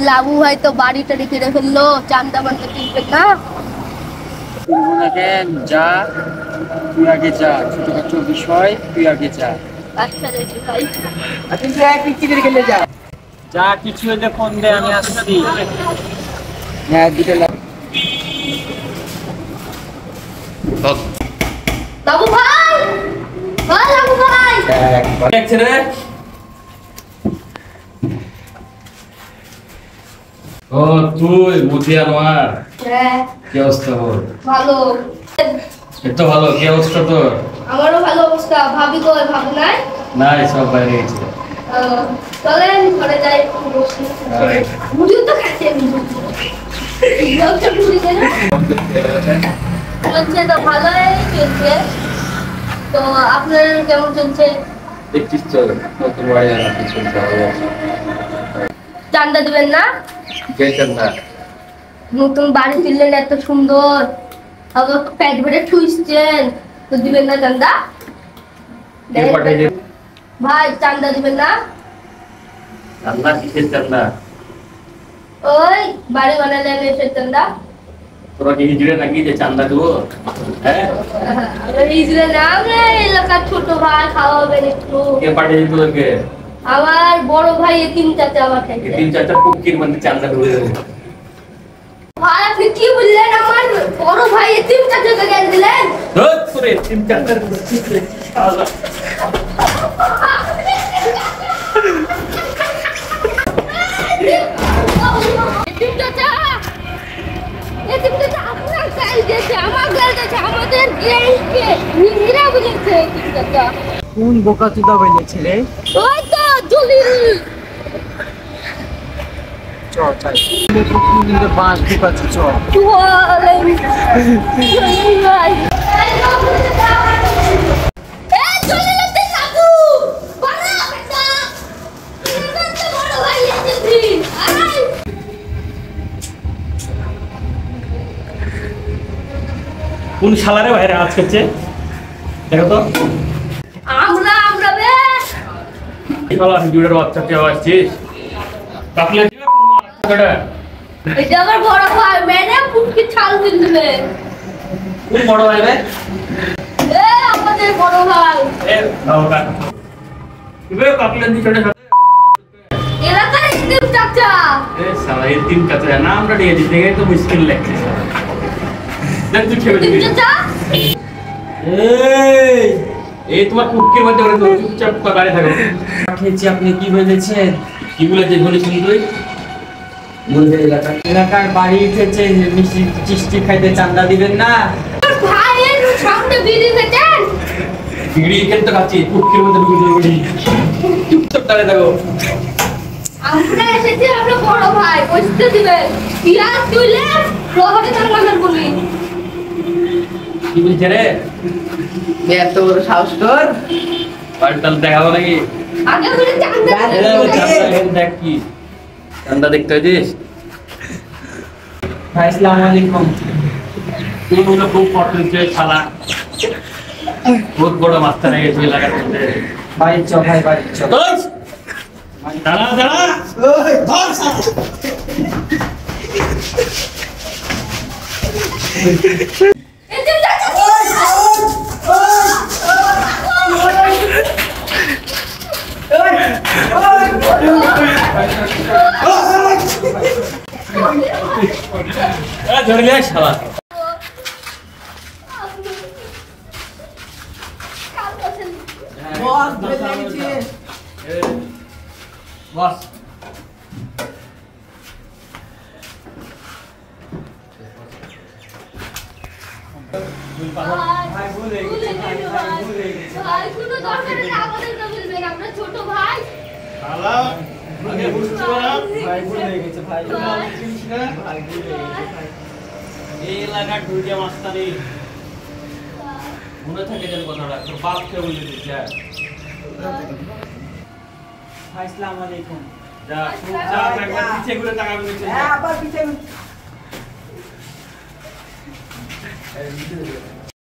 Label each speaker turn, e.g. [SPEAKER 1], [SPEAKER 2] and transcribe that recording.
[SPEAKER 1] লাবু ভাই তো বাড়িটা কিনে ফেললো, চান্দা বান্দা কিনবেন না?
[SPEAKER 2] যা তুই আগে যা, ছোটখাটো বিষয় তুই আগে যা।
[SPEAKER 1] আচ্ছা রেডি ভাই।
[SPEAKER 2] যা কিছু হলে ফোন দে, আমি আসছি। হ্যাঁ দুটো
[SPEAKER 1] লাবু ভাই, ভাই লাবু ভাই।
[SPEAKER 2] দেখছে রে। ও তুই মুথিয়ানোয়ার,
[SPEAKER 1] হ্যাঁ
[SPEAKER 2] কি অবস্থা তোর?
[SPEAKER 1] ভালো।
[SPEAKER 2] এই তো ভালো, কি অবস্থা তোর?
[SPEAKER 1] আমারও ভালো অবস্থা। ভাবি কই? ভাবি নাই?
[SPEAKER 2] নাই, সব বাইরে গেছে।
[SPEAKER 1] চলেন ঘরে যাই, বসি। মুড়িও তো খাচ্ছে, চলছে তো ভালোই চলছে। তো আপনার কেমন চলছে?
[SPEAKER 2] দেখছিস তো নতুন বাড়ি আনাতে চলছে আমাদের।
[SPEAKER 1] চান্দা দিবেন না?
[SPEAKER 2] গেছেন না?
[SPEAKER 1] নতুন বাড়ি তুললেন এত সুন্দর, আবার প্যাট ভরে ঠুইছেন, তো দিবেন না চান্দা?
[SPEAKER 2] কে পাঠাইছে?
[SPEAKER 1] ভাই চান্দা দিবেন না?
[SPEAKER 2] চান্দা কিসের চান্দা?
[SPEAKER 1] ওই বাড়ি বানালেন এসে চান্দা।
[SPEAKER 2] তোরা কি হিজড়ে নাকি যে চান্দা দেবো? হ্যাঁ,
[SPEAKER 1] আমরা ইজরে না, আমরা এলাকার ছোট ভাই, খাওয়াবেন একটু।
[SPEAKER 2] কে পাঠিয়েছে তোদেরকে?
[SPEAKER 1] আমার বড় ভাই এতিম চাচা আমার খাইছে।
[SPEAKER 2] তিন চারটা কুকির মধ্যে চান্দা ঢুকে দেবো।
[SPEAKER 1] ভাই আপনি কি বললেন? আমার বড় ভাই এতিম চাচাকে জ্ঞান দিলেন?
[SPEAKER 2] ধুর তোরে, তিন চারটা শালা।
[SPEAKER 1] এতিম চাচা, এতিম চাচা আপনার গাল দিয়েছে, আমার গাল দিয়েছে, আমাদের গেইকে নিংরা বলেছে এতিম চাচা।
[SPEAKER 2] কোন বোকা চুদা বলেছে রে?
[SPEAKER 1] ওই তো জলিল।
[SPEAKER 2] চল চাই কিন্তু বাঁশ ঢুকাচ্ছে, চল।
[SPEAKER 1] জলিল ভাই, এই জলিল তে কাকু বাড়া বেটা, তোর তো বড় ভাই এতিম। আয়
[SPEAKER 2] কোন শালারে বাইরে আজ করছে দেখো তো।
[SPEAKER 1] আমরা বে
[SPEAKER 2] এই শালা হিজুড়ের বাচ্চা কে আসছিস? কাকলে দিবে কোন বাচ্চাটা?
[SPEAKER 1] এটা আমার বড় ভাই, মেরে পুটকি ছাল দিলে।
[SPEAKER 2] কোন বড় ভাই রে?
[SPEAKER 1] এ আমাদের বড় ভাই,
[SPEAKER 2] এ ওকা ইবে কাকলে দি ছোট ছোট
[SPEAKER 1] এলাকার এতিম চাচা।
[SPEAKER 2] এ শালা এই তিন কাছে নামটা দিয়ে দিতে গিয়ে তো মুশকিল লাগছে। দেখ তুই খেয়ে
[SPEAKER 1] এতিম
[SPEAKER 2] দিবি।
[SPEAKER 1] চাচা
[SPEAKER 2] এই তোমার কুকির মধ্যে ওরে তো চুপচাপ দাঁড়িয়ে থাকো।
[SPEAKER 3] খেয়েছি, আপনি কি বলেছেন?
[SPEAKER 2] কি বলেছিস বলেছিস তুই?
[SPEAKER 3] বলতে এলাকার বাড়ি উঠেছে, মিষ্টি চিষ্টি খাইতে চান্দা দিবেন না?
[SPEAKER 1] ভাইয়ের সামনে বিড়ি খেতেন।
[SPEAKER 2] বিড়ি খেতে খাচ্ছি, কুকির মধ্যে ঢুকে দিবি। চুপচাপ দাঁড়িয়ে থাকো।
[SPEAKER 1] আমরা এসেছি, আমরা বড় ভাই, বসতে দিবেন। পিয়াজ তুলে রহরে তাঙ্গালের বলি।
[SPEAKER 2] কি বলছে রে?
[SPEAKER 3] এত বড় সাহস তোর?
[SPEAKER 2] পাল্টাল দেখাবো নাকি?
[SPEAKER 1] আগে বলে চান্দা দিবেন।
[SPEAKER 2] দেখ কি চান্দা দেখতে হয়েছিস?
[SPEAKER 3] ভাই আসসালামু আলাইকুম।
[SPEAKER 2] তুই মনে খুব পড়তে শালা, বহুত বড় মাস্টার হয়ে গেছে এলাকার মধ্যে।
[SPEAKER 3] বাড়ি চ ভাই, বাড়ি চ।
[SPEAKER 2] দাঁড়া দাঁড়া,
[SPEAKER 1] এতিম চাচা
[SPEAKER 2] ধরে নিয়ে শালা। বস
[SPEAKER 1] ভাই ভুলে গেছে, ভাই কোনো দরকার নেই, আমাদের তো বলবেন, আমরা ছোট ভাই।
[SPEAKER 2] শালা আগে বুঝতে পারা
[SPEAKER 3] ভাই ভুলে গেছে, ভাই
[SPEAKER 2] এই এলাকার দুইটা মাস্টারই মনে থাকে যেন কথাটা তোর বাপকে বলে দিচ্ছে।
[SPEAKER 3] ভাই আসসালামু আলাইকুম।
[SPEAKER 2] যা চুপচাপ একবার পিছে ঘুরে তাকাবি নিচে।
[SPEAKER 3] আবার পিছে